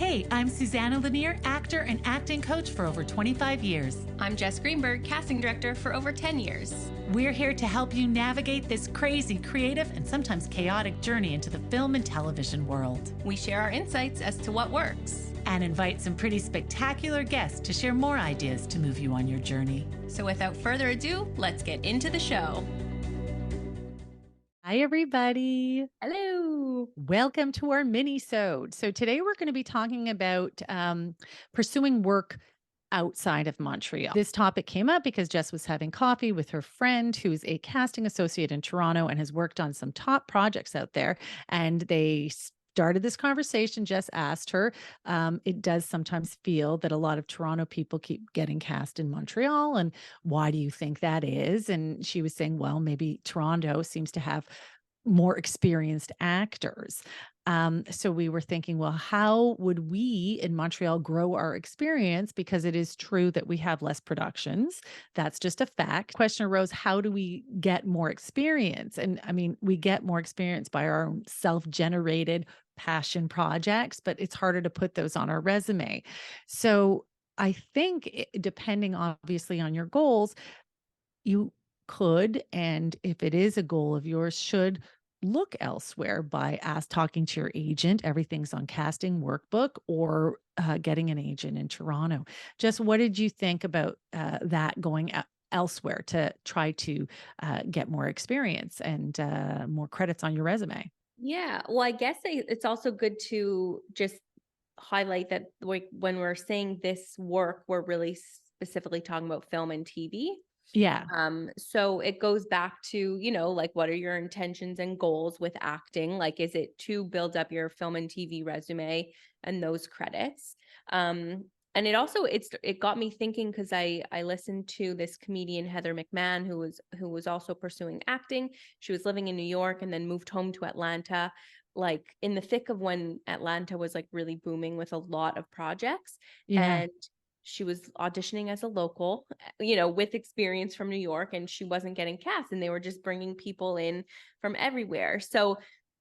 Hey, I'm Suzanna Lanier, actor and acting coach for over 25 years. I'm Jess Greenberg, casting director for over 10 years. We're here to help you navigate this crazy, creative, and sometimes chaotic journey into the film and television world. We share our insights as to what works. And invite some pretty spectacular guests to share more ideas to move you on your journey. So without further ado, let's get into the show. Hi, everybody. Hello. Welcome to our mini-sode. So today we're going to be talking about pursuing work outside of Montreal. This topic came up because Jess was having coffee with her friend who's a casting associate in Toronto and has worked on some top projects out there. And they started this conversation. Jess asked her, it does sometimes feel that a lot of Toronto people keep getting cast in Montreal. And why do you think that is? And she was saying, well, maybe Toronto seems to have more experienced actors. So we were thinking, well, how would we in Montreal grow our experience? Because it is true that we have less productions. That's just a fact. Question arose, how do we get more experience? And I mean, we get more experience by our own self-generated passion projects, but it's harder to put those on our resume. So I think depending obviously on your goals, you could, and if it is a goal of yours, should look elsewhere by talking to your agent. Everything's on casting workbook, or getting an agent in Toronto. Just what did you think about that going elsewhere to try to get more experience and more credits on your resume? Yeah, well, I guess it's also good to just highlight that when we're saying this work, we're really specifically talking about film and TV. Yeah. So it goes back to, like, what are your intentions and goals with acting? Like, is it to build up your film and TV resume and those credits? And it got me thinking, because I listened to this comedian, Heather McMahon, who was also pursuing acting. She was living in New York and then moved home to Atlanta, like in the thick of when Atlanta was like really booming with a lot of projects. Yeah. And she was auditioning as a local, with experience from New York, and she wasn't getting cast, and they were just bringing people in from everywhere. So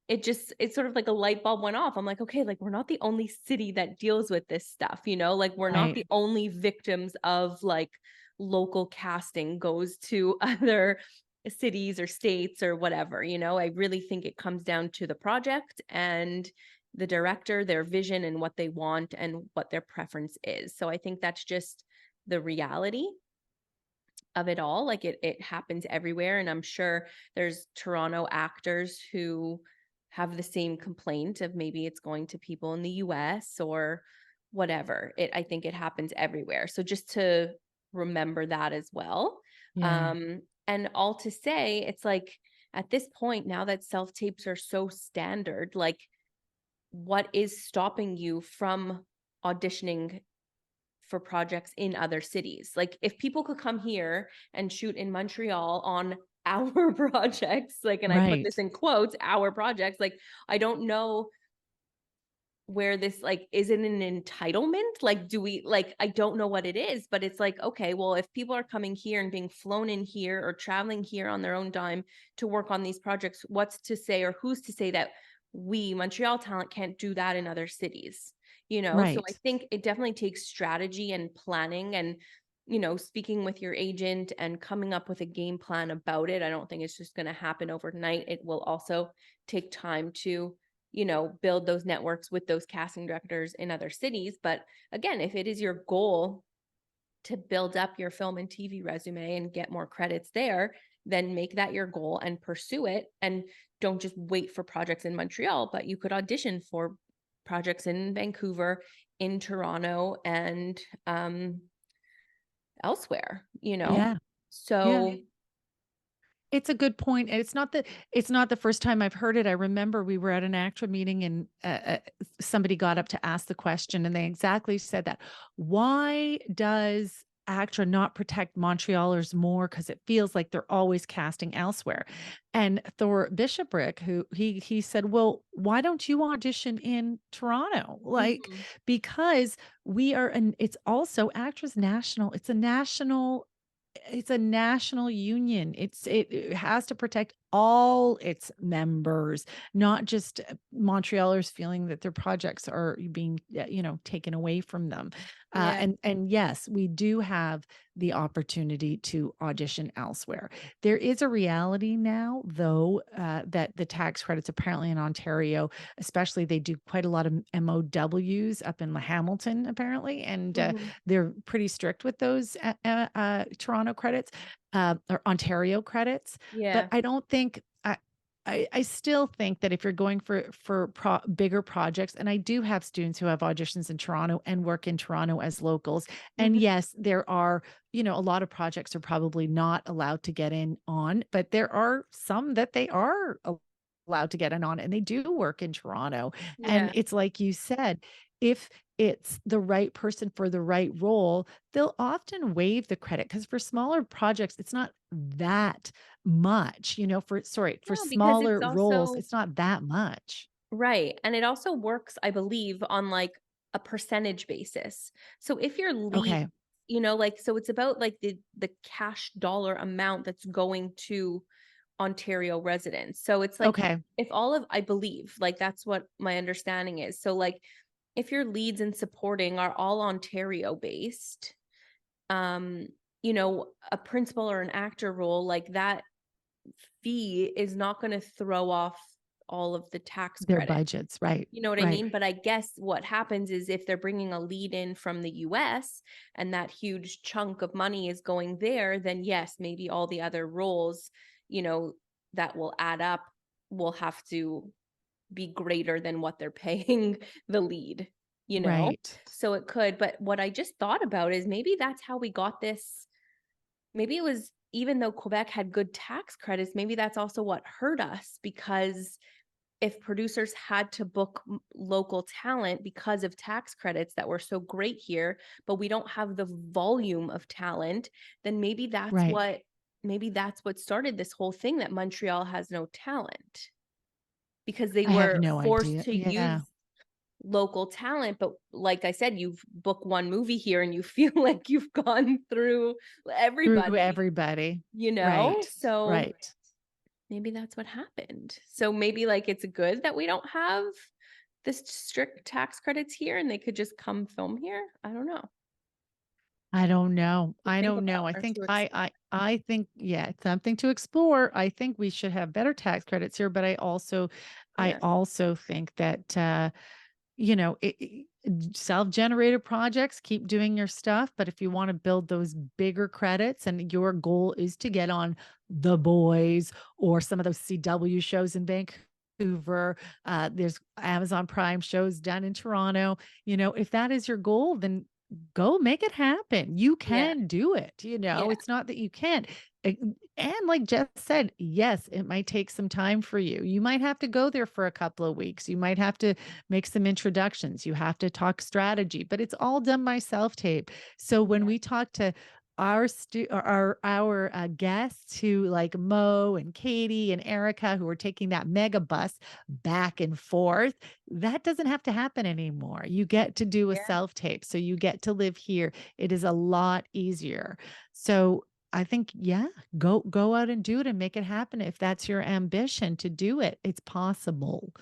it's sort of like a light bulb went off. I'm like, okay, like we're not the only city that deals with this stuff, like we're not the only victims of like local casting goes to other cities or states or whatever. I really think it comes down to the project and the director, their vision and what they want and what their preference is. So I think that's just the reality of it all. Like it happens everywhere. And I'm sure there's Toronto actors who have the same complaint of maybe it's going to people in the US or whatever. I think it happens everywhere. So just to remember that as well. Yeah. And all to say, it's like at this point, now that self-tapes are so standard, like what is stopping you from auditioning for projects in other cities? Like if people could come here and shoot in Montreal on our projects, like, and I put this in quotes, our projects, like, I don't know where this, like, is it an entitlement? Like, I don't know what it is, but it's like, okay, well, if people are coming here and being flown in here or traveling here on their own dime to work on these projects, what's to say, or who's to say that we Montreal talent can't do that in other cities, So I think it definitely takes strategy and planning and, speaking with your agent and coming up with a game plan about it. I don't think it's just going to happen overnight. It will also take time to, build those networks with those casting directors in other cities. But again, if it is your goal to build up your film and TV resume and get more credits there, then make that your goal and pursue it. And don't just wait for projects in Montreal, but you could audition for projects in Vancouver, in Toronto, and elsewhere, Yeah. So Yeah. It's a good point. And it's not the first time I've heard it. I remember we were at an ACTRA meeting and somebody got up to ask the question and they exactly said that. Why does ACTRA not protect Montrealers more? Because it feels like they're always casting elsewhere. And Thor Bishoprick, who he said, well, why don't you audition in Toronto? Like, because we are, and it's also ACTRA's national, it's a national union. It has to protect all its members, not just Montrealers feeling that their projects are being, taken away from them. Yeah. And yes, we do have the opportunity to audition elsewhere. There is a reality now, though, that the tax credits apparently in Ontario, especially, they do quite a lot of MOWs up in Hamilton, apparently, and Mhm. they're pretty strict with those Toronto credits, or Ontario credits. But Yeah. I don't think. I still think that if you're going for bigger projects, and I do have students who have auditions in Toronto and work in Toronto as locals, and Mhm. yes, there are, a lot of projects are probably not allowed to get in on, but there are some that they are allowed to get in on, and they do work in Toronto. And Yeah. it's like you said, if it's the right person for the right role, they'll often waive the credit, because for smaller projects, it's not that much, for No, because it's smaller roles, also it's not that much. right. And it also works, I believe, on like a percentage basis. So if your lead, Okay. like, so it's about like the cash dollar amount that's going to Ontario residents. So it's like Okay. if all of, I believe, like that's what my understanding is. So like if your leads and supporting are all Ontario based, um, a principal or an actor role, like that fee is not going to throw off all of the tax Their credit. budgets, right. You know what I Right. mean? But I guess what happens is if they're bringing a lead in from the US and that huge chunk of money is going there, then yes, maybe all the other roles, you know, that will add up will have to be greater than what they're paying the lead, you know? Right. So it could, but what I just thought about is maybe that's how we got this. Maybe it was, even though Quebec had good tax credits, maybe that's also what hurt us, because if producers had to book local talent because of tax credits that were so great here, but we don't have the volume of talent, then Right. maybe that's what started this whole thing, that Montreal has no talent because they I have were no forced idea. to use Yeah. local talent. But like I said, you've booked one movie here and you feel like you've gone through Through everybody, everybody. you know? Right. So Right. maybe that's what happened. So maybe like it's good that we don't have this strict tax credits here and they could just come film here. I don't know. I don't know. To I think don't know. about I or think to I explore. I I think, yeah, it's something to explore. I think we should have better tax credits here, but I Yeah. also think that self-generated projects, keep doing your stuff, but if you want to build those bigger credits and your goal is to get on The Boys or some of those CW shows in Vancouver, there's Amazon Prime shows done in Toronto, if that is your goal, then go make it happen. You Yeah. can do it. Yeah. It's not that you can't. Uh, And like Jess said, yes, it might take some time for you. You might have to go there for a couple of weeks. You might have to make some introductions. You have to talk strategy, but it's all done by self tape. So when Yeah. we talk to our guests, who like Mo and Katie and Erica, who are taking that mega bus back and forth, that doesn't have to happen anymore. You get to do a Yeah. self tape, so you get to live here. It is a lot easier. So I think, yeah, go out and do it and make it happen. If that's your ambition to do it, it's possible.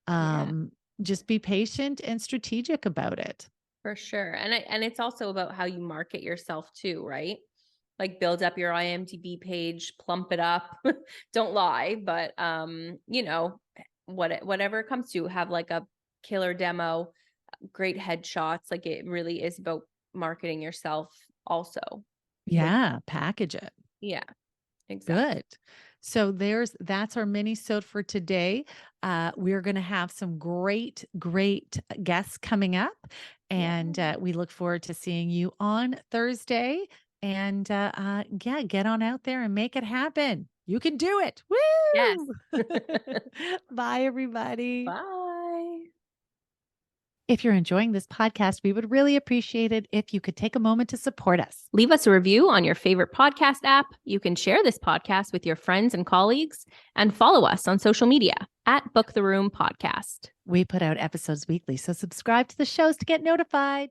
Yeah. Just be patient and strategic about it. For sure. And it's also about how you market yourself too, right? Like build up your IMDb page, plump it up. Don't lie, but whatever it comes to, have like a killer demo, great headshots. Like it really is about marketing yourself also. Make Yeah, package it. Yeah, exactly. Good. So that's our mini-sode for today. We're going to have some great guests coming up, Yeah. and we look forward to seeing you on Thursday. And yeah, get on out there and make it happen. You can do it. Yes. Woo! Bye, everybody. Bye. If you're enjoying this podcast, we would really appreciate it if you could take a moment to support us. Leave us a review on your favorite podcast app. You can share this podcast with your friends and colleagues, and follow us on social media at Book the Room Podcast. We put out episodes weekly, so subscribe to the shows to get notified.